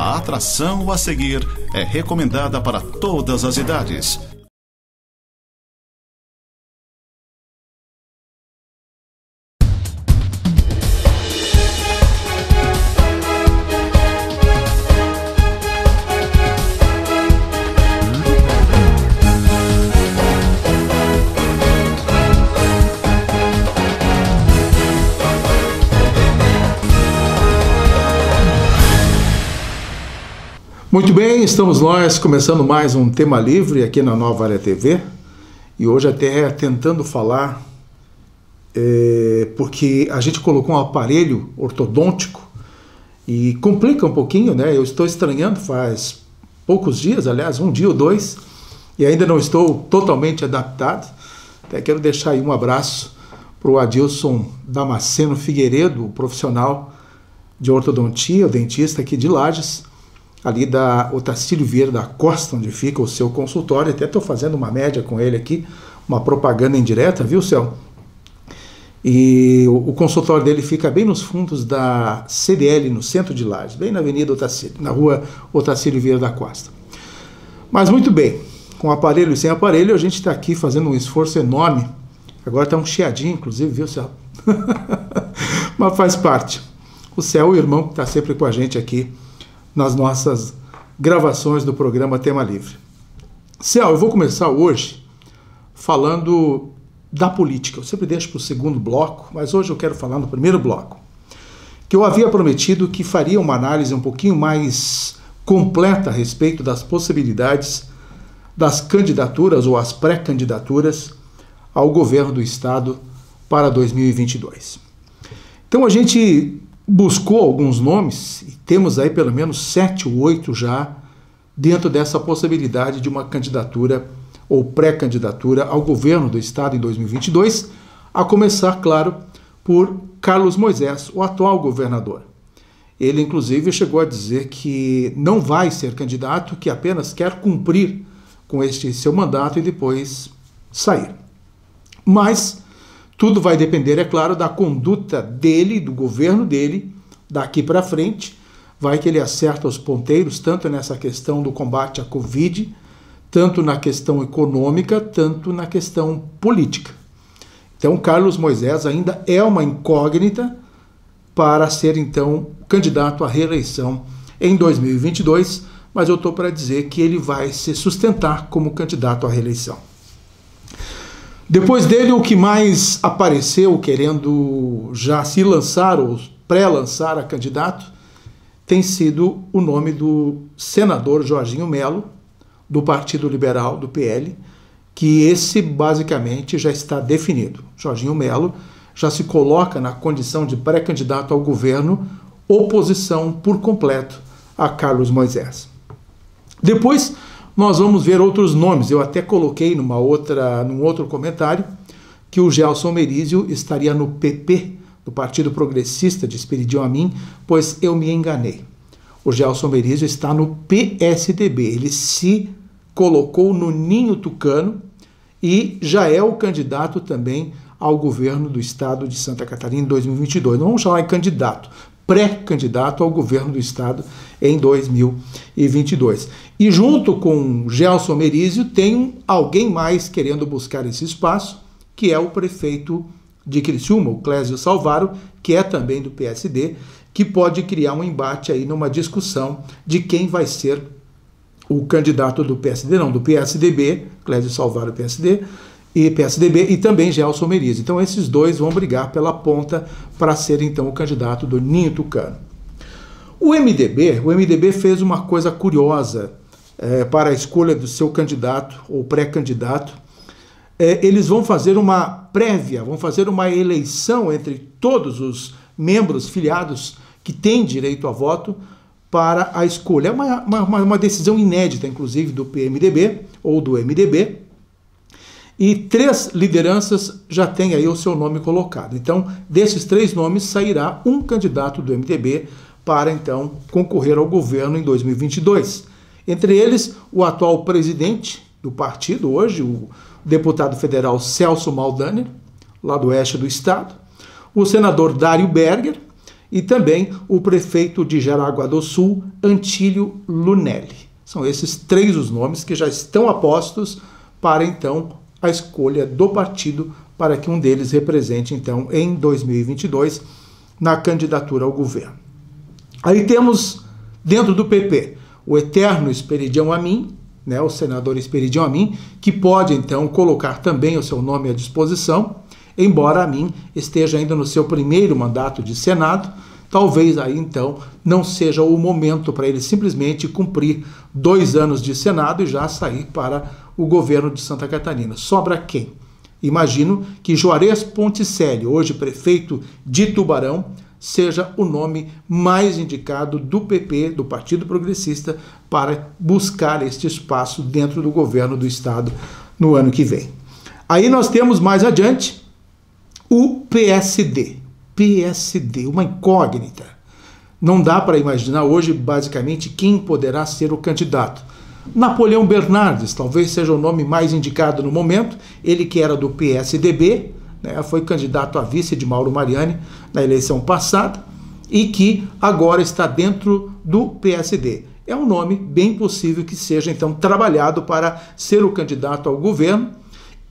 A atração a seguir é recomendada para todas as idades. Muito bem, estamos nós começando mais um Tema Livre aqui na Nova Área TV e hoje até tentando falar, porque a gente colocou um aparelho ortodôntico e complica um pouquinho, né? Eu estou estranhando faz poucos dias, aliás, um dia ou dois, e ainda não estou totalmente adaptado. Até quero deixar aí um abraço para o Adilson Damasceno Figueiredo, profissional de ortodontia, o dentista aqui de Lages, ali da Otacílio Vieira da Costa, onde fica o seu consultório. Até estou fazendo uma média com ele aqui, uma propaganda indireta, viu, Céu? E o consultório dele fica bem nos fundos da CDL, no centro de Lages, bem na Avenida Otacílio, na rua Otacílio Vieira da Costa. Mas muito bem, com aparelho e sem aparelho, a gente está aqui fazendo um esforço enorme. Agora está um chiadinho, inclusive, viu, Céu? Mas faz parte. O Céu, o irmão, que está sempre com a gente aqui nas nossas gravações do programa Tema Livre. Céu, eu vou começar hoje falando da política. Eu sempre deixo para o segundo bloco, mas hoje eu quero falar no primeiro bloco, que eu havia prometido que faria uma análise um pouquinho mais completa a respeito das possibilidades das candidaturas ou as pré-candidaturas ao governo do Estado para 2022. Então a gente buscou alguns nomes e temos aí pelo menos 7 ou 8 já dentro dessa possibilidade de uma candidatura ou pré-candidatura ao governo do Estado em 2022, a começar, claro, por Carlos Moisés, o atual governador. Ele, inclusive, chegou a dizer que não vai ser candidato, que apenas quer cumprir com este seu mandato e depois sair. Mas tudo vai depender, é claro, da conduta dele, do governo dele, daqui para frente. Vai que ele acerta os ponteiros, tanto nessa questão do combate à Covid, tanto na questão econômica, tanto na questão política. Então, Carlos Moisés ainda é uma incógnita para ser, então, candidato à reeleição em 2022, mas eu estou para dizer que ele vai se sustentar como candidato à reeleição. Depois dele, o que mais apareceu querendo já se lançar ou pré-lançar a candidato tem sido o nome do senador Jorginho Melo, do Partido Liberal, do PL, que esse basicamente já está definido. Jorginho Melo já se coloca na condição de pré-candidato ao governo, oposição por completo a Carlos Moisés. Depois nós vamos ver outros nomes. Eu até coloquei num outro comentário que o Gelson Merizio estaria no PP, do Partido Progressista de Espiridion Amin, pois eu me enganei. O Gelson Merizio está no PSDB. Ele se colocou no ninho tucano e já é o candidato também ao governo do Estado de Santa Catarina em 2022. Não vamos chamar de candidato, pré-candidato ao governo do Estado em 2022. E junto com Gelson Merizio tem alguém mais querendo buscar esse espaço, que é o prefeito de Criciúma, o Clésio Salvaro, que é também do PSD, que pode criar um embate aí numa discussão de quem vai ser o candidato do PSD, não, do PSDB, Clésio Salvaro PSDB e também Gelson Merizio. Então esses dois vão brigar pela ponta para ser então o candidato do ninho tucano. O MDB fez uma coisa curiosa para a escolha do seu candidato ou pré-candidato. Eles vão fazer uma prévia, vão fazer uma eleição entre todos os membros filiados que têm direito a voto para a escolha. É uma decisão inédita, inclusive, do PMDB ou do MDB, e 3 lideranças já têm aí o seu nome colocado. Então, desses 3 nomes, sairá um candidato do MDB para, então, concorrer ao governo em 2022. Entre eles, o atual presidente do partido hoje, o deputado federal Celso Maldaner, lá do oeste do estado, o senador Dário Berger e também o prefeito de Jaraguá do Sul, Antílio Lunelli. São esses 3 os nomes que já estão apostos para, então, a escolha do partido para que um deles represente, então, em 2022, na candidatura ao governo. Aí temos, dentro do PP, o eterno Esperidião Amin, né, o senador Esperidião Amin, que pode, então, colocar também o seu nome à disposição, embora Amin esteja ainda no seu primeiro mandato de Senado. Talvez aí, então, não seja o momento para ele simplesmente cumprir 2 anos de Senado e já sair para o governo de Santa Catarina. Sobra quem? Imagino que Juarez Ponticelli, hoje prefeito de Tubarão, seja o nome mais indicado do PP, do Partido Progressista, para buscar este espaço dentro do governo do estado no ano que vem. Aí nós temos mais adiante o PSD. PSD, uma incógnita. Não dá para imaginar hoje, basicamente, quem poderá ser o candidato. Napoleão Bernardes, talvez seja o nome mais indicado no momento, ele que era do PSDB, né, foi candidato a vice de Mauro Mariani na eleição passada e que agora está dentro do PSD. É um nome bem possível que seja, então, trabalhado para ser o candidato ao governo.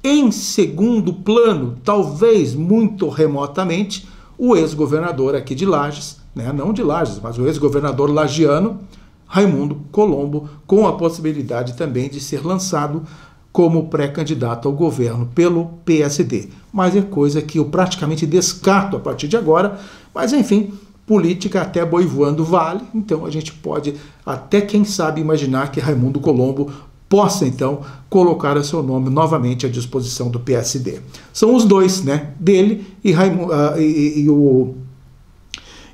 Em segundo plano, talvez muito remotamente, o ex-governador aqui de Lages, né, não de Lages, mas o ex-governador lagiano, Raimundo Colombo, com a possibilidade também de ser lançado como pré-candidato ao governo pelo PSD. Mas é coisa que eu praticamente descarto a partir de agora, mas enfim, política até boi voando vale, então a gente pode até, quem sabe, imaginar que Raimundo Colombo possa, então, colocar o seu nome novamente à disposição do PSD. São os dois, né, dele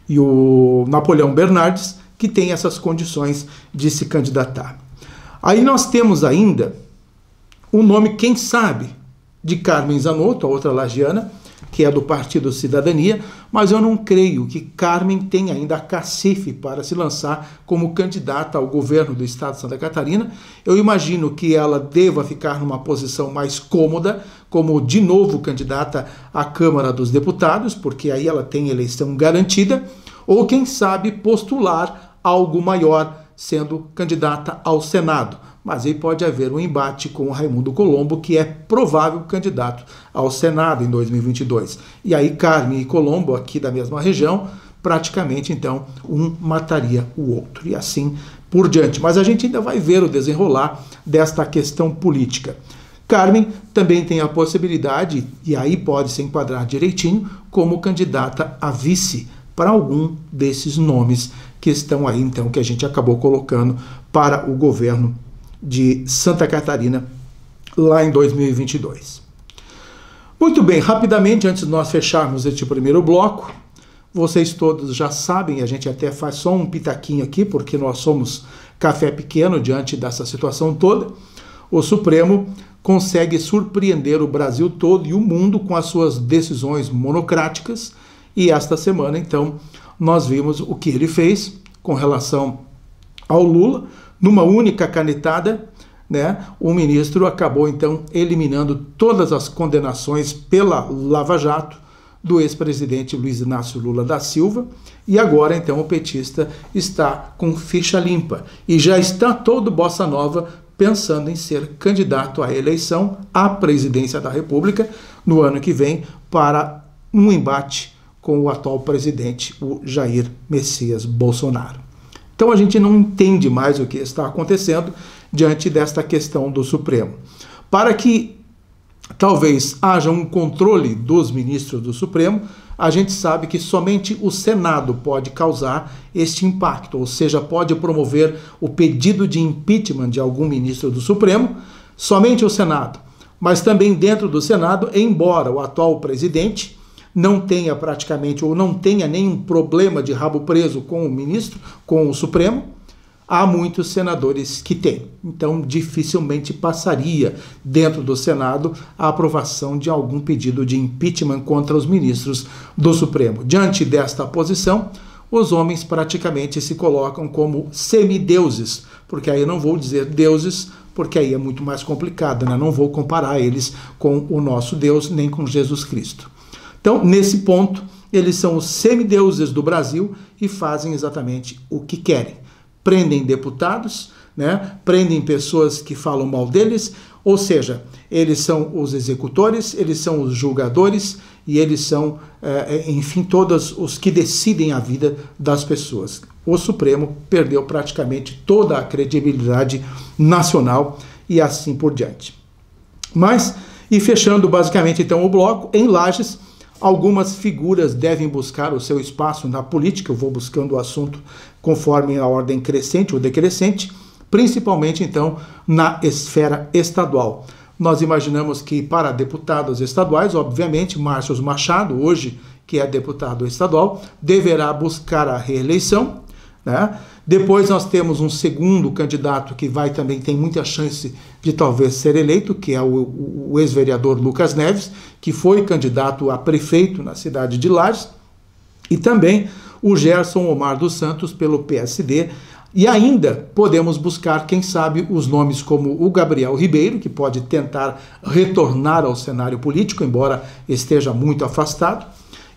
e o Napoleão Bernardes, que tem essas condições de se candidatar. Aí nós temos ainda o nome, quem sabe, de Carmen Zanotto, a outra lagiana, que é do Partido Cidadania, mas eu não creio que Carmen tenha ainda a cacife para se lançar como candidata ao governo do estado de Santa Catarina. Eu imagino que ela deva ficar numa posição mais cômoda, como de novo candidata à Câmara dos Deputados, porque aí ela tem eleição garantida, ou quem sabe postular algo maior, sendo candidata ao Senado. Mas aí pode haver um embate com o Raimundo Colombo, que é provável candidato ao Senado em 2022. E aí Carmen e Colombo, aqui da mesma região, praticamente, então, um mataria o outro. E assim por diante. Mas a gente ainda vai ver o desenrolar desta questão política. Carmen também tem a possibilidade, e aí pode se enquadrar direitinho, como candidata a vice para algum desses nomes que estão aí, então, que a gente acabou colocando para o governo de Santa Catarina lá em 2022. Muito bem, rapidamente, antes de nós fecharmos este primeiro bloco, vocês todos já sabem, a gente até faz só um pitaquinho aqui, porque nós somos café pequeno diante dessa situação toda. O Supremo consegue surpreender o Brasil todo e o mundo com as suas decisões monocráticas, e esta semana, então, nós vimos o que ele fez com relação ao Lula. Numa única canetada, né, o ministro acabou, então, eliminando todas as condenações pela Lava Jato do ex-presidente Luiz Inácio Lula da Silva, e agora, então, o petista está com ficha limpa e já está todo bossa nova pensando em ser candidato à eleição à presidência da República no ano que vem para um embate com o atual presidente, o Jair Messias Bolsonaro. Então a gente não entende mais o que está acontecendo diante desta questão do Supremo. Para que talvez haja um controle dos ministros do Supremo, a gente sabe que somente o Senado pode causar este impacto, ou seja, pode promover o pedido de impeachment de algum ministro do Supremo, somente o Senado. Mas também dentro do Senado, embora o atual presidente não tenha praticamente, ou não tenha nenhum problema de rabo preso com o ministro, com o Supremo, há muitos senadores que têm. Então, dificilmente passaria dentro do Senado a aprovação de algum pedido de impeachment contra os ministros do Supremo. Diante desta posição, os homens praticamente se colocam como semideuses, porque aí eu não vou dizer deuses, porque aí é muito mais complicado, né? Não vou comparar eles com o nosso Deus, nem com Jesus Cristo. Então, nesse ponto, eles são os semideuses do Brasil e fazem exatamente o que querem. Prendem deputados, né? Prendem pessoas que falam mal deles, ou seja, eles são os executores, eles são os julgadores e eles são, enfim, todos os que decidem a vida das pessoas. O Supremo perdeu praticamente toda a credibilidade nacional e assim por diante. Mas, e fechando basicamente então o bloco, em Lages, algumas figuras devem buscar o seu espaço na política. Eu vou buscando o assunto conforme a ordem crescente ou decrescente, principalmente então na esfera estadual. Nós imaginamos que para deputados estaduais, obviamente, Márcio Machado, hoje que é deputado estadual, deverá buscar a reeleição, né? Depois nós temos um segundo candidato que também tem muita chance de talvez ser eleito, que é o ex-vereador Lucas Neves, que foi candidato a prefeito na cidade de Lages, e também o Gerson Omar dos Santos pelo PSD. E ainda podemos buscar, quem sabe, os nomes como o Gabriel Ribeiro, que pode tentar retornar ao cenário político, embora esteja muito afastado,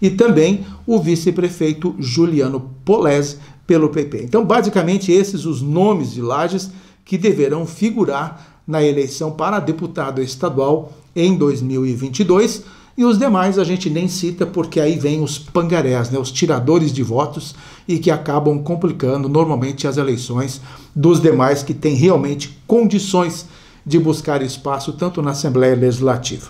e também o vice-prefeito Juliano Polese pelo PP. Então, basicamente, esses os nomes de Lages que deverão figurar na eleição para deputado estadual em 2022, e os demais a gente nem cita porque aí vem os pangarés, né, os tiradores de votos, e que acabam complicando normalmente as eleições dos demais que têm realmente condições de buscar espaço tanto na Assembleia Legislativa.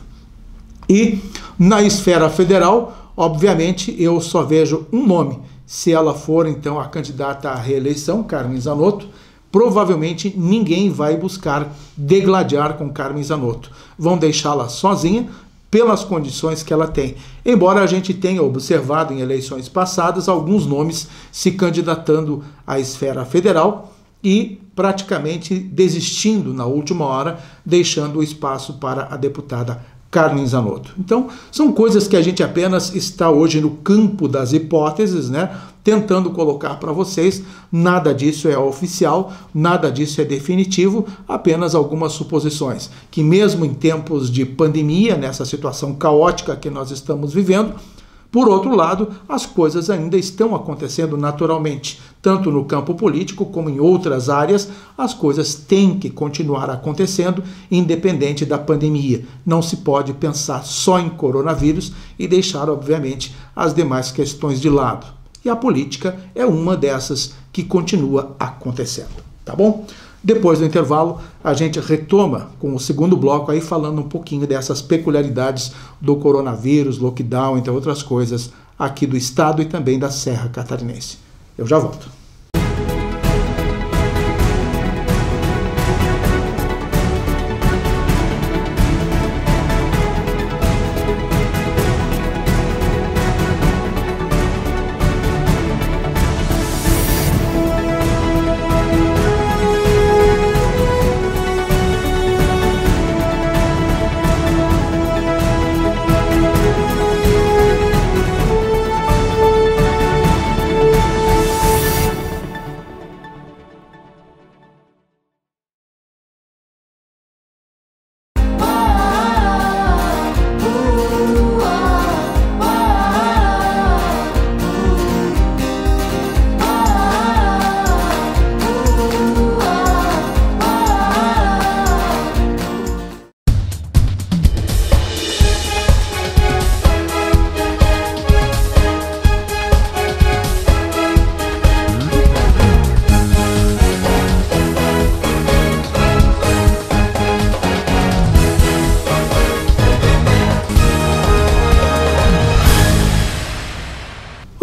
E na esfera federal, obviamente, eu só vejo um nome. Se ela for, então, a candidata à reeleição, Carmen Zanotto, provavelmente ninguém vai buscar degladiar com Carmen Zanotto. Vão deixá-la sozinha pelas condições que ela tem. Embora a gente tenha observado em eleições passadas alguns nomes se candidatando à esfera federal e praticamente desistindo na última hora, deixando o espaço para a deputada Carmen Zanotto. Então, são coisas que a gente apenas está hoje no campo das hipóteses, né? Tentando colocar para vocês. Nada disso é oficial, nada disso é definitivo, apenas algumas suposições. Que mesmo em tempos de pandemia, nessa situação caótica que nós estamos vivendo, por outro lado, as coisas ainda estão acontecendo naturalmente. Tanto no campo político como em outras áreas, as coisas têm que continuar acontecendo, independente da pandemia. Não se pode pensar só em coronavírus e deixar, obviamente, as demais questões de lado. E a política é uma dessas que continua acontecendo, tá bom? Depois do intervalo, a gente retoma com o segundo bloco aí falando um pouquinho dessas peculiaridades do coronavírus, lockdown, entre outras coisas, aqui do estado e também da Serra Catarinense. Eu já volto.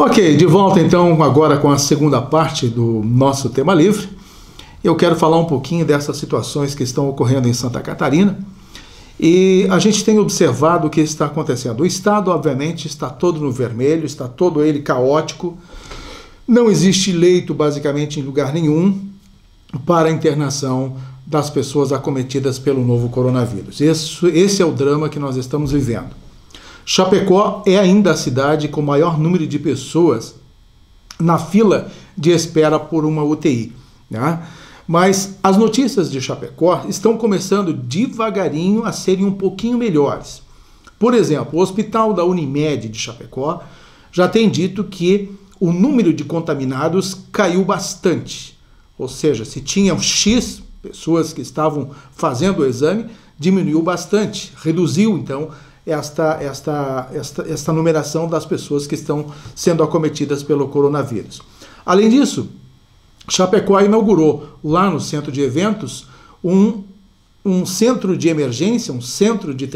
Ok, de volta então agora com a segunda parte do nosso tema livre. Eu quero falar um pouquinho dessas situações que estão ocorrendo em Santa Catarina. E a gente tem observado o que está acontecendo. O estado, obviamente, está todo no vermelho, está todo ele caótico. Não existe leito, basicamente, em lugar nenhum para a internação das pessoas acometidas pelo novo coronavírus. Esse é o drama que nós estamos vivendo. Chapecó é ainda a cidade com o maior número de pessoas na fila de espera por uma UTI, né? Mas as notícias de Chapecó estão começando devagarinho a serem um pouquinho melhores. Por exemplo, o hospital da Unimed de Chapecó já tem dito que o número de contaminados caiu bastante. Ou seja, se tinham X pessoas que estavam fazendo o exame, diminuiu bastante, reduziu então esta numeração das pessoas que estão sendo acometidas pelo coronavírus. Além disso, Chapecó inaugurou lá no centro de eventos um centro de emergência,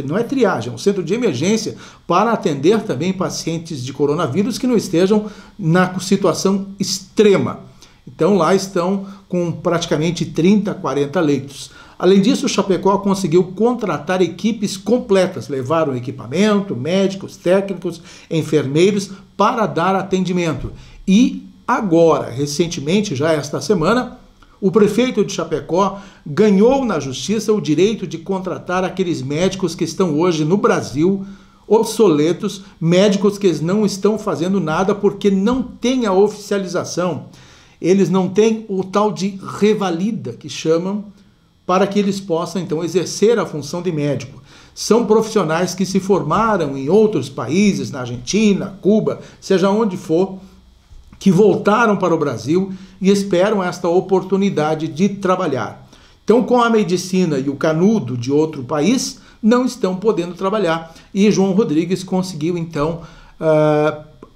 não é triagem, é um centro de emergência para atender também pacientes de coronavírus que não estejam na situação extrema. Então lá estão com praticamente 30, 40 leitos. Além disso, o Chapecó conseguiu contratar equipes completas, levaram equipamento, médicos, técnicos, enfermeiros para dar atendimento. E agora, recentemente, já esta semana, o prefeito de Chapecó ganhou na justiça o direito de contratar aqueles médicos que estão hoje no Brasil obsoletos, médicos que não estão fazendo nada porque não tem a oficialização. Eles não têm o tal de revalida, que chamam, para que eles possam, então, exercer a função de médico. São profissionais que se formaram em outros países, na Argentina, Cuba, seja onde for, que voltaram para o Brasil e esperam esta oportunidade de trabalhar. Então, com a medicina e o canudo de outro país, não estão podendo trabalhar. E João Rodrigues conseguiu, então,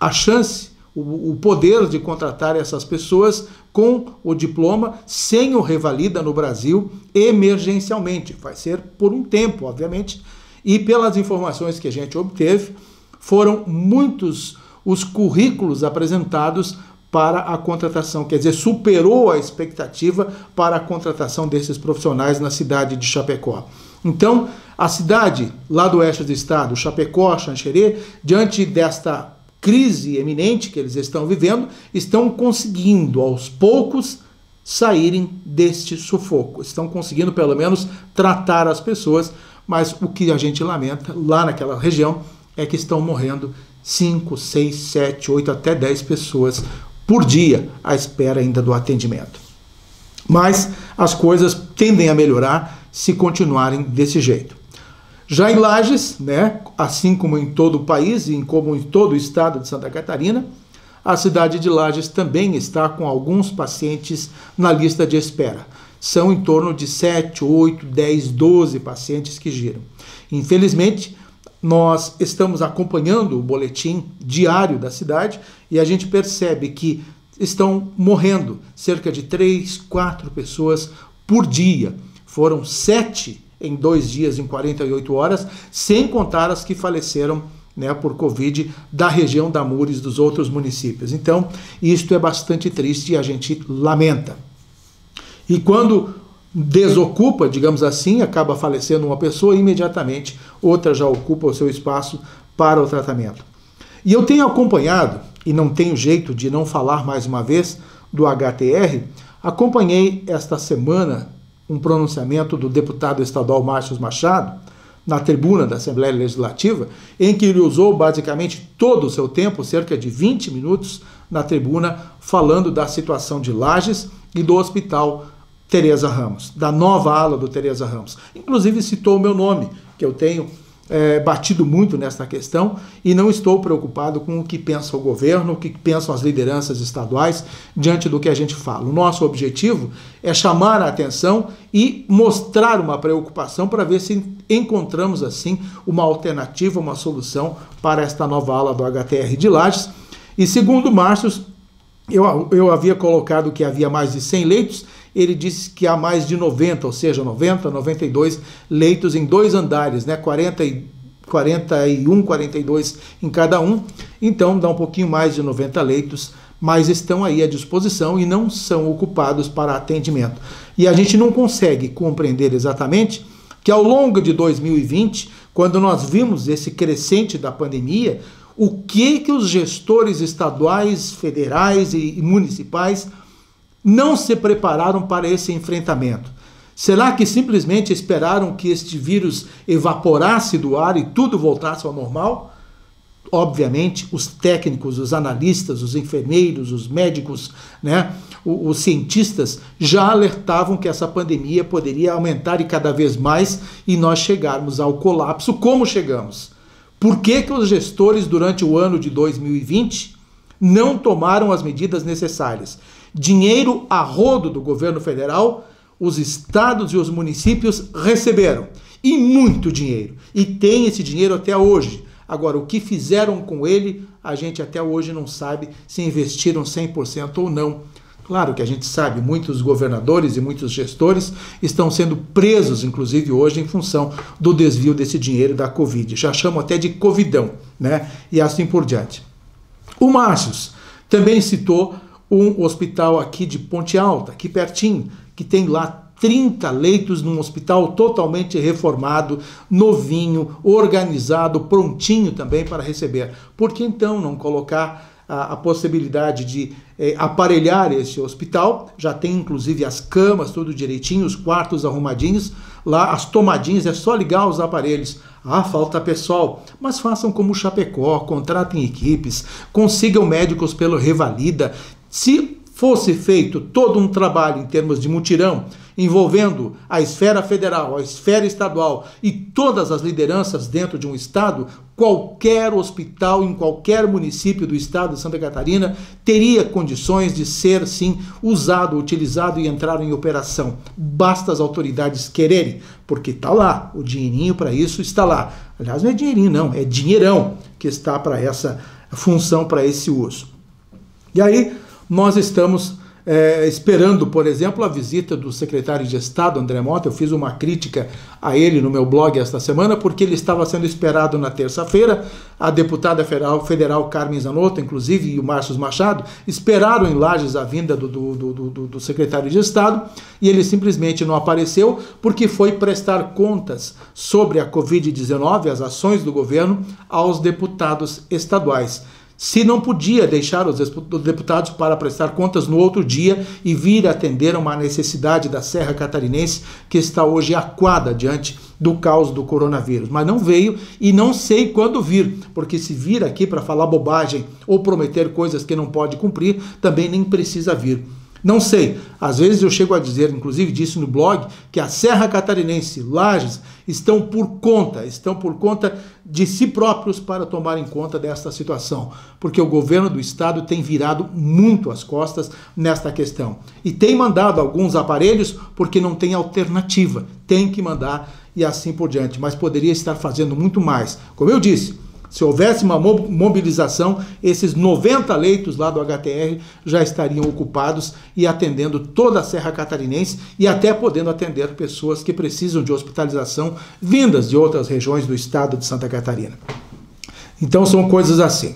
a chance, o poder de contratar essas pessoas com o diploma, sem o revalida no Brasil, emergencialmente. Vai ser por um tempo, obviamente. E pelas informações que a gente obteve, foram muitos os currículos apresentados para a contratação, quer dizer, superou a expectativa para a contratação desses profissionais na cidade de Chapecó. Então, a cidade lá do oeste do estado, Chapecó, Xanxerê, diante desta crise eminente que eles estão vivendo, estão conseguindo, aos poucos, saírem deste sufoco. Estão conseguindo, pelo menos, tratar as pessoas, mas o que a gente lamenta, lá naquela região, é que estão morrendo 5, 6, 7, 8, até 10 pessoas por dia à espera ainda do atendimento. Mas as coisas tendem a melhorar se continuarem desse jeito. Já em Lages, né, assim como em todo o país e como em todo o estado de Santa Catarina, a cidade de Lages também está com alguns pacientes na lista de espera. São em torno de 7, 8, 10, 12 pacientes que giram. Infelizmente, nós estamos acompanhando o boletim diário da cidade e a gente percebe que estão morrendo cerca de 3, 4 pessoas por dia. Foram 7 em 2 dias, em 48 horas, sem contar as que faleceram, né, por Covid da região da Mures, dos outros municípios. Então, isto é bastante triste e a gente lamenta. E quando desocupa, digamos assim, acaba falecendo uma pessoa, imediatamente outra já ocupa o seu espaço para o tratamento. E eu tenho acompanhado, e não tenho jeito de não falar mais uma vez, do HTR, acompanhei esta semana um pronunciamento do deputado estadual Márcio Machado, na tribuna da Assembleia Legislativa, em que ele usou basicamente todo o seu tempo, cerca de 20 minutos, na tribuna, falando da situação de Lages e do Hospital Tereza Ramos, da nova ala do Tereza Ramos. Inclusive citou o meu nome, que eu tenho batido muito nesta questão e não estou preocupado com o que pensa o governo, o que pensam as lideranças estaduais diante do que a gente fala. O nosso objetivo é chamar a atenção e mostrar uma preocupação para ver se encontramos assim uma alternativa, uma solução para esta nova ala do HTR de Lages. E segundo Márcio, eu havia colocado que havia mais de 100 leitos, ele disse que há mais de 90, ou seja, 90, 92 leitos em 2 andares, né? 41, 42 em cada um, então dá um pouquinho mais de 90 leitos, mas estão aí à disposição e não são ocupados para atendimento. E a gente não consegue compreender exatamente que ao longo de 2020, quando nós vimos esse crescente da pandemia, o que os gestores estaduais, federais e municipais não se prepararam para esse enfrentamento? Será que simplesmente esperaram que este vírus evaporasse do ar e tudo voltasse ao normal? Obviamente, os técnicos, os analistas, os enfermeiros, os médicos, né, os cientistas já alertavam que essa pandemia poderia aumentar e cada vez mais e nós chegarmos ao colapso. Como chegamos? Por que que os gestores, durante o ano de 2020, não tomaram as medidas necessárias? Dinheiro a rodo do governo federal, os estados e os municípios receberam. E muito dinheiro. E tem esse dinheiro até hoje. Agora, o que fizeram com ele, a gente até hoje não sabe se investiram 100% ou não. Claro que a gente sabe, muitos governadores e muitos gestores estão sendo presos, inclusive hoje, em função do desvio desse dinheiro da Covid. Já chamam até de Covidão, né? E assim por diante. O Márcios também citou um hospital aqui de Ponte Alta, aqui pertinho, que tem lá 30 leitos num hospital totalmente reformado, novinho, organizado, prontinho também para receber. Por que então não colocar a possibilidade de aparelhar esse hospital? Já tem inclusive as camas, tudo direitinho, os quartos arrumadinhos, lá as tomadinhas, é só ligar os aparelhos. Ah, falta pessoal, mas façam como Chapecó, contratem equipes, consigam médicos pelo Revalida. Se fosse feito todo um trabalho em termos de mutirão, envolvendo a esfera federal, a esfera estadual e todas as lideranças dentro de um estado, qualquer hospital em qualquer município do estado de Santa Catarina teria condições de ser, sim, usado, utilizado e entrar em operação. Basta as autoridades quererem, porque está lá, o dinheirinho para isso está lá. Aliás, não é dinheirinho não, é dinheirão que está para essa função, para esse uso. E aí, nós estamos esperando, por exemplo, a visita do secretário de Estado, André Mota. Eu fiz uma crítica a ele no meu blog esta semana, porque ele estava sendo esperado na terça-feira. A deputada federal Carmen Zanotto, inclusive, e o Márcio Machado, esperaram em Lages a vinda do secretário de Estado, e ele simplesmente não apareceu, porque foi prestar contas sobre a Covid-19, as ações do governo, aos deputados estaduais. Se não podia deixar os deputados para prestar contas no outro dia e vir atender a uma necessidade da Serra Catarinense, que está hoje aquada diante do caos do coronavírus. Mas não veio e não sei quando vir, porque se vir aqui para falar bobagem ou prometer coisas que não pode cumprir, também nem precisa vir. Não sei, às vezes eu chego a dizer, inclusive disse no blog, que a Serra Catarinense, Lages, estão por conta de si próprios para tomarem conta desta situação, porque o governo do estado tem virado muito as costas nesta questão e tem mandado alguns aparelhos porque não tem alternativa, tem que mandar e assim por diante, mas poderia estar fazendo muito mais. Como eu disse, se houvesse uma mobilização, esses 90 leitos lá do HTR já estariam ocupados e atendendo toda a Serra Catarinense e até podendo atender pessoas que precisam de hospitalização vindas de outras regiões do estado de Santa Catarina. Então são coisas assim.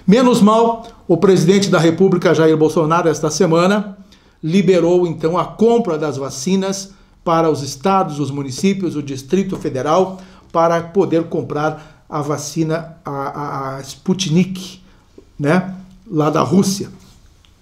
Menos mal, o presidente da República, Jair Bolsonaro, esta semana, liberou então a compra das vacinas para os estados, os municípios, o Distrito Federal, para poder comprar a vacina, a Sputnik, né, lá da Rússia.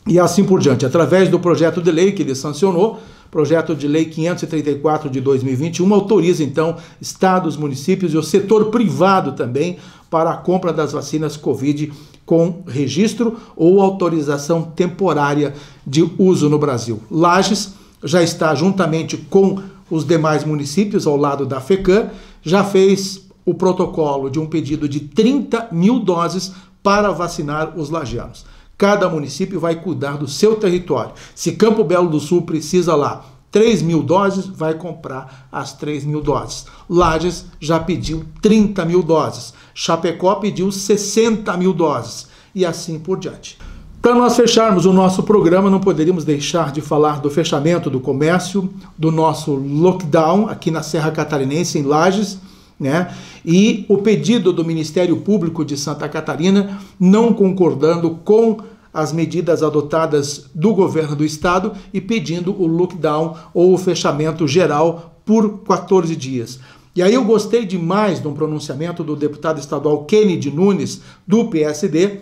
E assim por diante. Através do projeto de lei que ele sancionou, projeto de lei 534 de 2021, autoriza então estados, municípios e o setor privado também para a compra das vacinas Covid com registro ou autorização temporária de uso no Brasil. Lages já está juntamente com os demais municípios ao lado da FECAM, já fez o protocolo de um pedido de 30 mil doses para vacinar os lagianos. Cada município vai cuidar do seu território. Se Campo Belo do Sul precisa lá 3 mil doses, vai comprar as 3 mil doses. Lages já pediu 30 mil doses. Chapecó pediu 60 mil doses. E assim por diante. Para nós fecharmos o nosso programa, não poderíamos deixar de falar do fechamento do comércio, do nosso lockdown aqui na Serra Catarinense, em Lages, né? E o pedido do Ministério Público de Santa Catarina não concordando com as medidas adotadas do governo do estado e pedindo o lockdown ou o fechamento geral por 14 dias. E aí eu gostei demais de um pronunciamento do deputado estadual Kennedy Nunes, do PSD,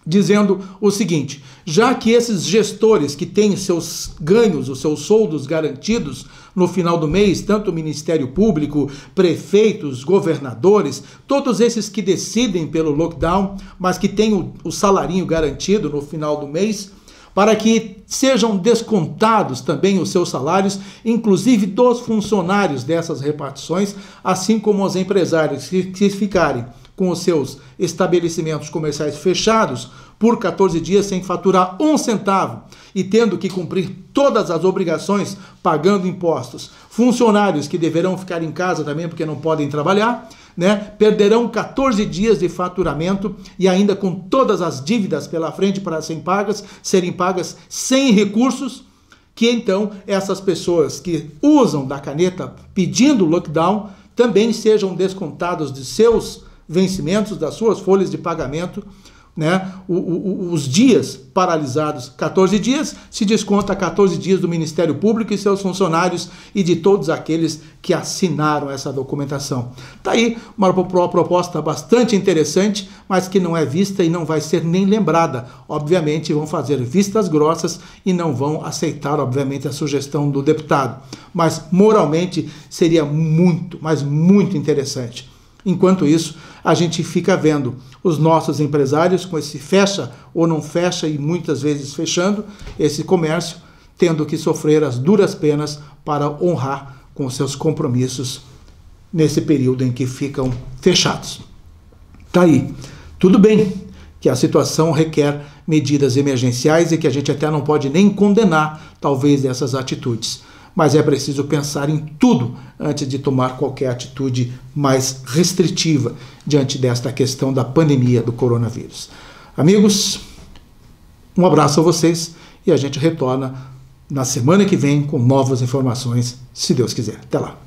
dizendo o seguinte: já que esses gestores que têm seus ganhos, os seus soldos garantidos no final do mês, tanto o Ministério Público, prefeitos, governadores, todos esses que decidem pelo lockdown, mas que têm o salarinho garantido no final do mês, para que sejam descontados também os seus salários, inclusive dos funcionários dessas repartições, assim como os empresários que ficarem com os seus estabelecimentos comerciais fechados por 14 dias sem faturar um centavo e tendo que cumprir todas as obrigações pagando impostos. Funcionários que deverão ficar em casa também porque não podem trabalhar, né, perderão 14 dias de faturamento e ainda com todas as dívidas pela frente para serem pagas sem recursos, que então essas pessoas que usam da caneta pedindo lockdown também sejam descontados de seus vencimentos, das suas folhas de pagamento, né? Os dias paralisados, 14 dias, se desconta 14 dias do Ministério Público e seus funcionários e de todos aqueles que assinaram essa documentação. Está aí uma proposta bastante interessante, mas que não é vista e não vai ser nem lembrada. Obviamente vão fazer vistas grossas e não vão aceitar, obviamente, a sugestão do deputado. Mas moralmente seria muito, mas muito interessante. Enquanto isso, a gente fica vendo os nossos empresários com esse fecha ou não fecha e muitas vezes fechando esse comércio, tendo que sofrer as duras penas para honrar com seus compromissos nesse período em que ficam fechados. Tá aí. Tudo bem que a situação requer medidas emergenciais e que a gente até não pode nem condenar, talvez, essas atitudes. Mas é preciso pensar em tudo antes de tomar qualquer atitude mais restritiva diante desta questão da pandemia do coronavírus. Amigos, um abraço a vocês e a gente retorna na semana que vem com novas informações, se Deus quiser. Até lá.